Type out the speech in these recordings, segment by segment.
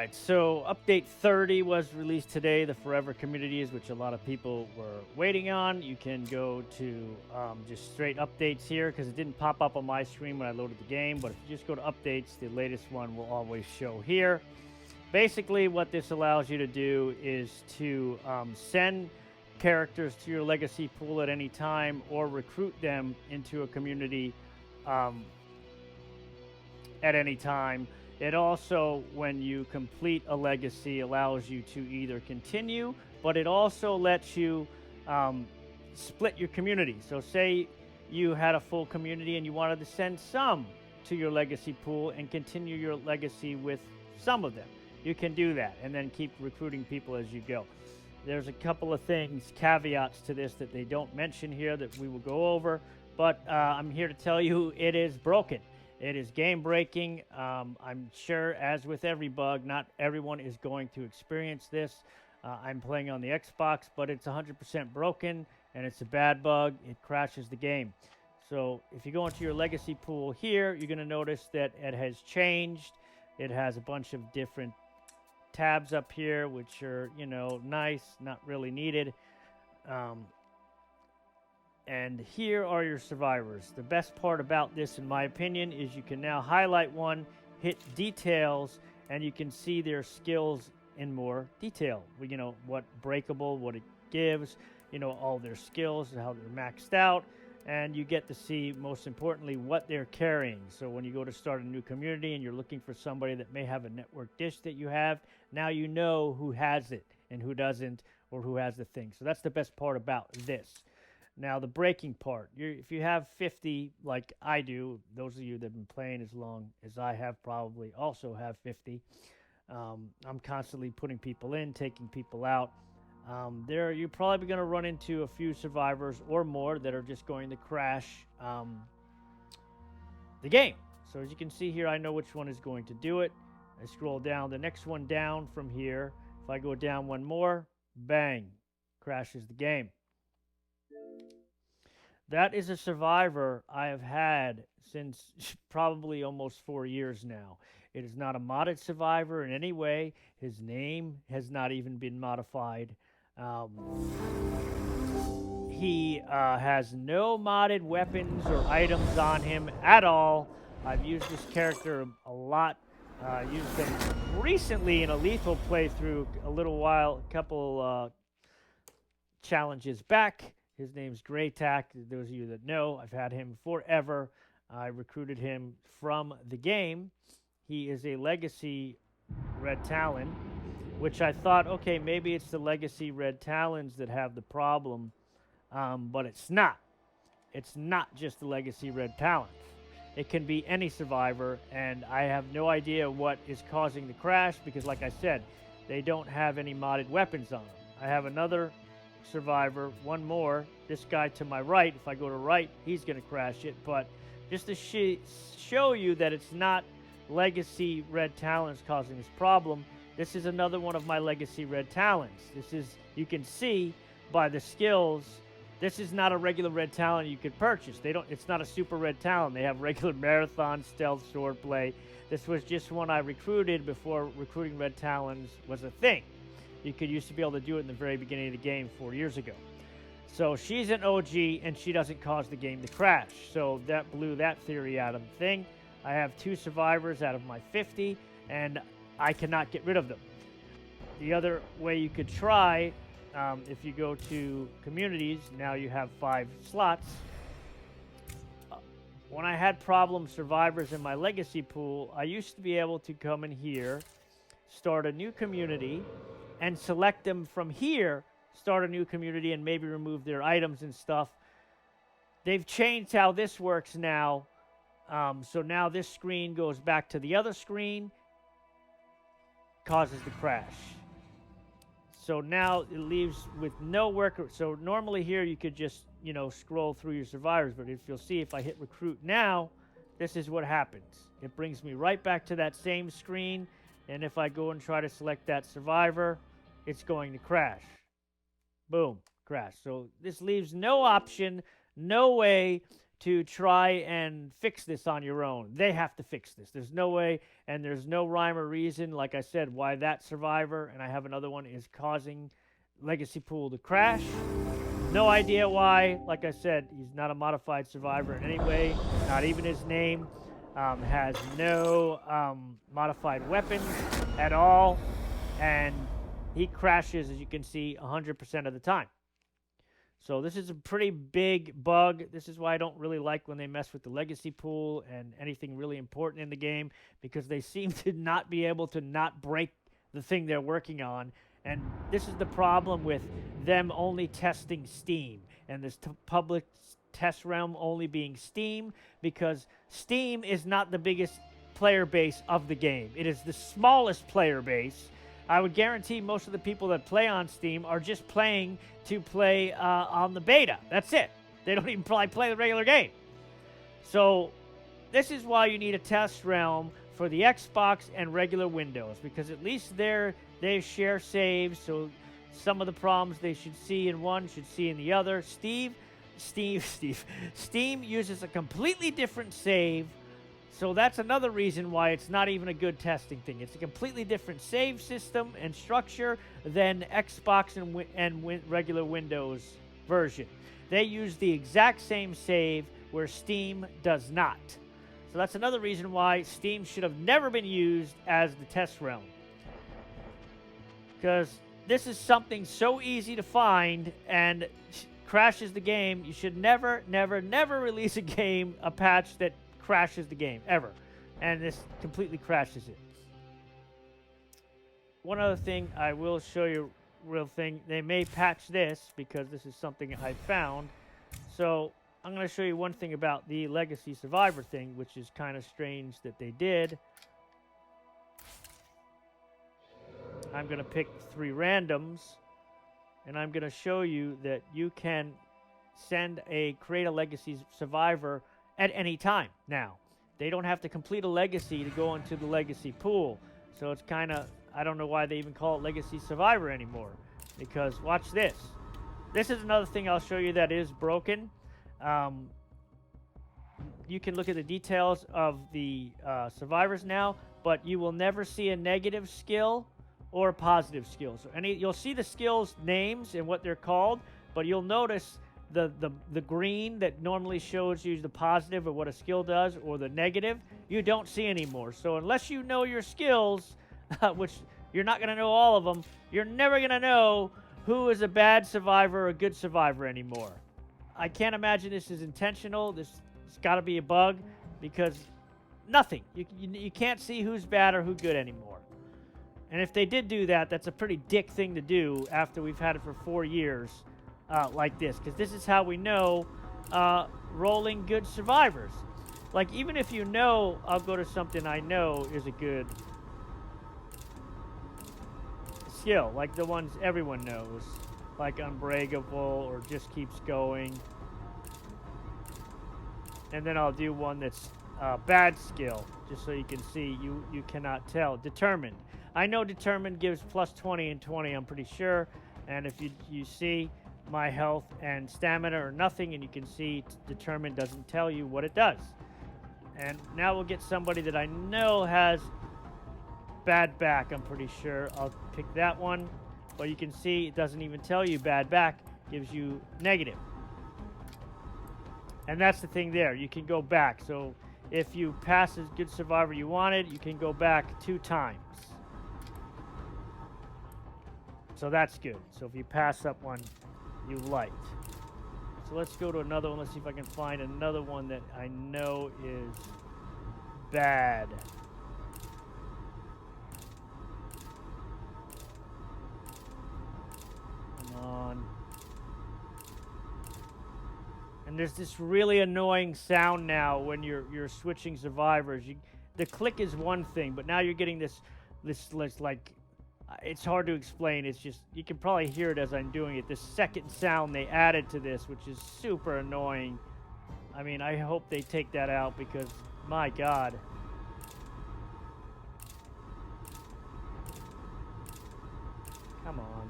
right, so update 30 was released today, the Forever Communities, which a lot of people were waiting on. You can go to just straight updates here because it didn't pop up on my screen when I loaded the game, but if you just go to updates, the latest one will always show here. Basically, what this allows you to do is to send characters to your legacy pool at any time or recruit them into a community um, at any time. It also, when you complete a legacy, allows you to either continue, but it also lets you split your community. So say you had a full community and you wanted to send some to your legacy pool and continue your legacy with some of them. You can do that and then keep recruiting people as you go. There's a couple of things, caveats to this that they don't mention here that we will go over, but I'm here to tell you it is broken. It is game breaking. I'm sure, as with every bug, not everyone is going to experience this. I'm playing on the Xbox, but it's 100% broken, and it's a bad bug. It crashes the game. So if you go into your legacy pool here, you're going to notice that it has changed. It has a bunch of different tabs up here, which are, nice, not really needed. And here are your survivors. The best part about this, in my opinion, is you can now highlight one, hit details, and you can see their skills in more detail. What breakable, what it gives, all their skills, how they're maxed out, and you get to see, most importantly, what they're carrying. So when you go to start a new community and you're looking for somebody that may have a network dish that you have, now you know who has it and who doesn't, or who has the thing. So that's the best part about this. Now, the breaking part, if you have 50, like I do, those of you that have been playing as long as I have probably also have 50. I'm constantly putting people in, taking people out. You're probably going to run into a few survivors or more that are just going to crash the game. So as you can see here, I know which one is going to do it. I scroll down. The next one down from here, if I go down one more, bang, crashes the game. That is a survivor I have had since probably almost 4 years now. It is not a modded survivor in any way. His name has not even been modified. He has no modded weapons or items on him at all. I've used this character a lot. Used him recently in a lethal playthrough a couple challenges back. His name's Greytack. Those of you that know, I've had him forever. I recruited him from the game. He is a legacy Red Talon, which I thought, okay, maybe it's the legacy Red Talons that have the problem, but it's not. It's not just the legacy Red Talons. It can be any survivor, and I have no idea what is causing the crash because, like I said, they don't have any modded weapons on them. I have another survivor, one more. This guy to my right, if I go to right, he's going to crash it. But just to show you that it's not legacy Red Talons causing this problem, this is another one of my legacy Red Talons. You can see by the skills, this is not a regular Red Talon you could purchase. It's not a super Red Talon. They have regular marathon, stealth, swordplay. This was just one I recruited before recruiting Red Talons was a thing. You used to be able to do it in the very beginning of the game 4 years ago. So she's an OG, and she doesn't cause the game to crash. So that blew that theory out of the thing. I have 2 survivors out of my 50, and I cannot get rid of them. The other way you could try, if you go to communities, now you have 5 slots. When I had problem survivors in my legacy pool, I used to be able to come in here, start a new community, and select them from here, start a new community, and maybe remove their items and stuff. They've changed how this works now. So now this screen goes back to the other screen, causes the crash. So now it leaves with no worker. So normally here you could just, scroll through your survivors. But if you'll see, if I hit recruit now, this is what happens. It brings me right back to that same screen. And if I go and try to select that survivor, it's going to crash. Boom, crash. So this leaves no option, no way to try and fix this on your own. They have to fix this. There's no way, and there's no rhyme or reason, like I said, why that survivor, and I have another one, is causing Legacy Pool to crash. No idea why. Like I said, he's not a modified survivor in any way, not even his name. Has no modified weapons at all, and he crashes, as you can see, 100% of the time. So this is a pretty big bug. This is why I don't really like when they mess with the legacy pool and anything really important in the game, because they seem to not be able to not break the thing they're working on. And this is the problem with them only testing Steam and this public test realm only being Steam, because Steam is not the biggest player base of the game. It is the smallest player base. I would guarantee most of the people that play on Steam are just playing to play on the beta. That's it. They don't even probably play the regular game. So this is why you need a test realm for the Xbox and regular Windows, because at least there they share saves, so some of the problems they should see in one should see in the other. Steam uses a completely different save, so that's another reason why it's not even a good testing thing. It's a completely different save system and structure than Xbox and regular Windows version. They use the exact same save where Steam does not. So that's another reason why Steam should have never been used as the test realm, because this is something so easy to find and crashes the game. You should never, never, never release a patch that crashes the game, ever. And this completely crashes it. One other thing I will show you, real thing, they may patch this, because this is something I found. So I'm going to show you one thing about the Legacy Survivor thing, which is kind of strange that they did. I'm going to pick 3 randoms, and I'm going to show you that you can create a Legacy Survivor at any time now. They don't have to complete a legacy to go into the legacy pool. So it's kind of, I don't know why they even call it Legacy Survivor anymore, because watch this. This is another thing I'll show you that is broken. You can look at the details of the survivors now, but you will never see a negative skill or a positive skill. So you'll see the skills names and what they're called, but you'll notice the green that normally shows you the positive of what a skill does, or the negative, you don't see anymore. So unless you know your skills, which you're not going to know all of them, you're never going to know who is a bad survivor or a good survivor anymore. I can't imagine this is intentional. It's got to be a bug, because nothing. You can't see who's bad or who's good anymore. And if they did do that, that's a pretty dick thing to do after we've had it for 4 years. Like this, because this is how we know rolling good survivors. Like, even if you know, I'll go to something I know is a good skill, like the ones everyone knows, like Unbreakable or Just Keeps Going. And then I'll do one that's bad skill, just so you can see. You cannot tell. Determined. I know Determined gives plus 20 and 20, I'm pretty sure. And if you see, my health and stamina are nothing, and you can see Determined doesn't tell you what it does. And now we'll get somebody that I know has bad back, I'm pretty sure. I'll pick that one, but you can see it doesn't even tell you bad back, gives you negative. And that's the thing there, you can go back. So if you pass as good survivor you wanted, you can go back 2 times. So that's good. So if you pass up one you liked. So let's go to another one. Let's see if I can find another one that I know is bad. Come on. And there's this really annoying sound now when you're switching survivors. The click is one thing, but now you're getting this like, it's hard to explain. It's just, you can probably hear it as I'm doing it. This second sound they added to this, which is super annoying. I mean, I hope they take that out, because, my God. Come on.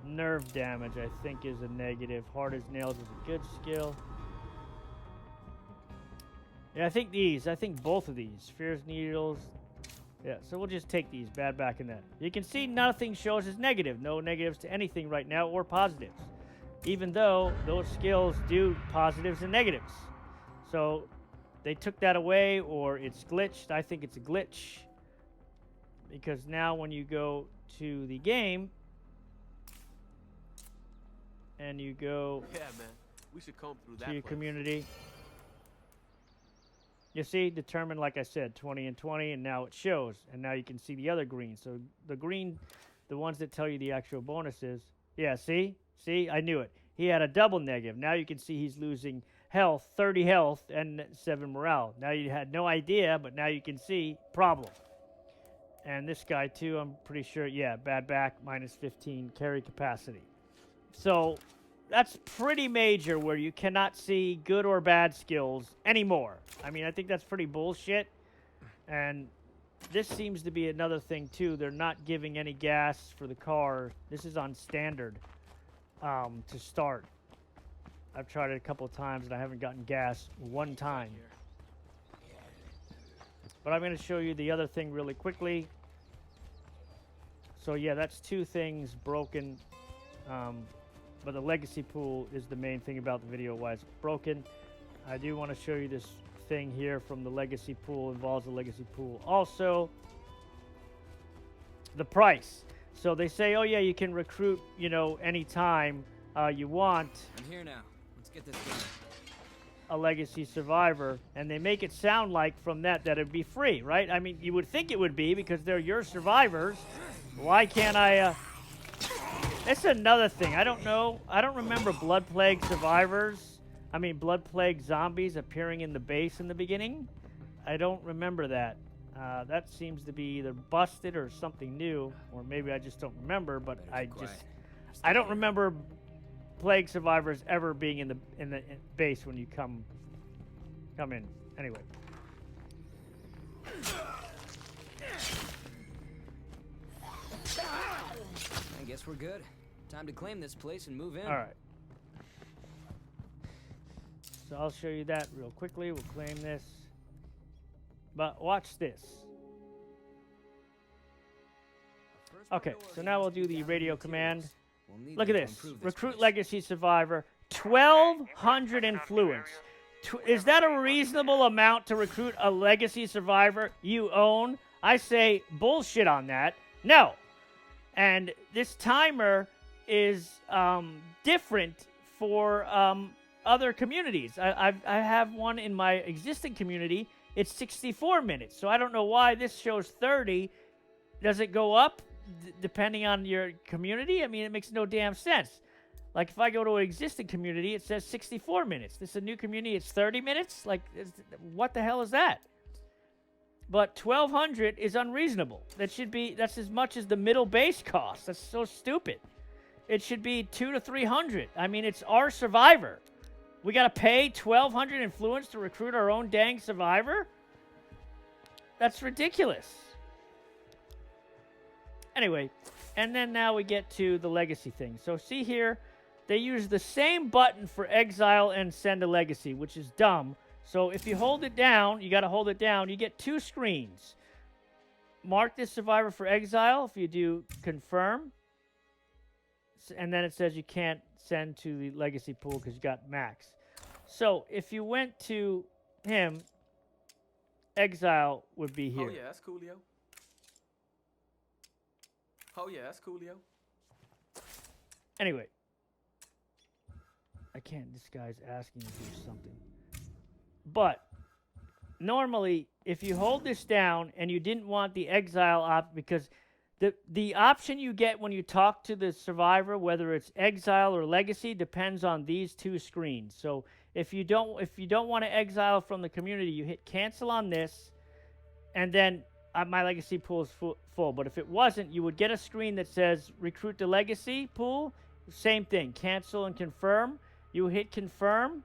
Nerve damage, I think, is a negative. Hard as nails is a good skill. Yeah, I think both of these. Fear's Needles. Yeah, so we'll just take these. Bad back in that. You can see nothing shows as negative. No negatives to anything right now or positives. Even though those skills do positives and negatives. So they took that away or it's glitched. I think it's a glitch. Because now when you go to the game and you go man. We should comb through that to your place. community, you see, determined, like I said, 20 and 20, and now it shows. And now you can see the other green. So the green, the ones that tell you the actual bonuses. Yeah, see? See? I knew it. He had a double negative. Now you can see he's losing health, 30 health, and 7 morale. Now you had no idea, but now you can see problem. And this guy, too, I'm pretty sure, yeah, bad back, minus 15 carry capacity. So that's pretty major where you cannot see good or bad skills anymore. I mean, I think that's pretty bullshit. And this seems to be another thing, too. They're not giving any gas for the car. This is on standard to start. I've tried it a couple of times, and I haven't gotten gas one time. But I'm going to show you the other thing really quickly. So, yeah, that's 2 things broken. But the legacy pool is the main thing about the video, why it's broken. I do want to show you this thing here from the legacy pool. Involves the legacy pool. Also, the price. So they say, oh, yeah, you can recruit, you know, anytime you want. I'm here now. Let's get this done. A legacy survivor, and they make it sound like from that it'd be free, right? I mean, you would think it would be because they're your survivors. Why can't I? That's another thing. I don't know. I don't remember Blood Plague survivors. I mean, Blood Plague zombies appearing in the base in the beginning. I don't remember that. That seems to be either busted or something new, or maybe I just don't remember. But I don't remember Plague survivors ever being in the base when you come in. Anyway. I guess we're good. Time to claim this place and move in. All right. So I'll show you that real quickly. We'll claim this. But watch this. Okay, so now we'll do the radio command. Look at this. Recruit legacy survivor. 1,200 influence. Is that a reasonable amount to recruit a legacy survivor you own? I say bullshit on that. No. And this timer is different for other communities. I have one in my existing community. It's 64 minutes. So I don't know why this shows 30. Does it go up depending on your community? I mean, it makes no damn sense. Like, if I go to an existing community, it says 64 minutes. This is a new community, it's 30 minutes? Like, what the hell is that? But 1,200 is unreasonable. That's as much as the middle base cost. That's so stupid. It should be 200 to 300. I mean, it's our survivor. We got to pay 1,200 influence to recruit our own dang survivor? That's ridiculous. Anyway, and then now we get to the legacy thing. So see here, they use the same button for exile and send a legacy, which is dumb. So if you hold it down, you got to hold it down, you get 2 screens. Mark this survivor for exile if you do confirm. And then it says you can't send to the legacy pool because you got max. So if you went to him, exile would be here. Oh, yeah, that's coolio. Oh, yeah, that's coolio. Anyway. I can't. This guy's asking to do something. But normally, if you hold this down and you didn't want the exile option, because the option you get when you talk to the survivor, whether it's exile or legacy, depends on these 2 screens. So if you don't want to exile from the community, you hit cancel on this, and then my legacy pool is full. But if it wasn't, you would get a screen that says recruit the legacy pool. Same thing, cancel and confirm. You hit confirm,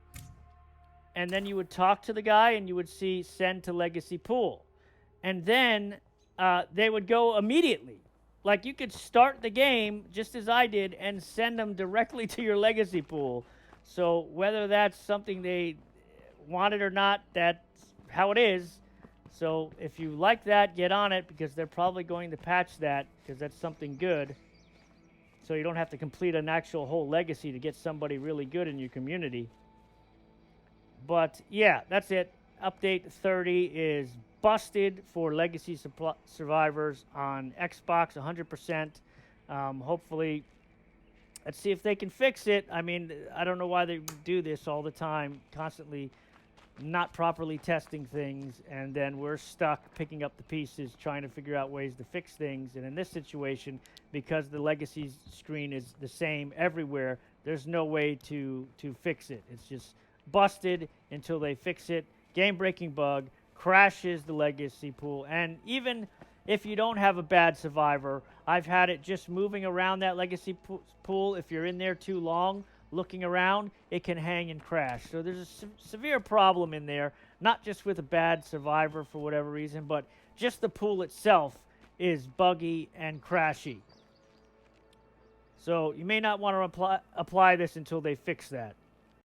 and then you would talk to the guy, and you would see send to legacy pool. And then they would go immediately. Like, you could start the game, just as I did, and send them directly to your legacy pool. So whether that's something they wanted or not, that's how it is. So if you like that, get on it, because they're probably going to patch that, because that's something good. So you don't have to complete an actual whole legacy to get somebody really good in your community. But yeah, that's it. Update 30 is busted for legacy survivors on Xbox 100%. Hopefully, let's see if they can fix it. I mean, I don't know why they do this all the time, constantly not properly testing things, and then we're stuck picking up the pieces, trying to figure out ways to fix things. And in this situation, because the legacy screen is the same everywhere, there's no way to fix it. It's just busted until they fix it. Game-breaking bug, crashes the legacy pool, and even if you don't have a bad survivor, I've had it just moving around that legacy pool. If you're in there too long, looking around, it can hang and crash. So there's a severe problem in there, not just with a bad survivor for whatever reason, but just the pool itself is buggy and crashy. So you may not want to apply this until they fix that.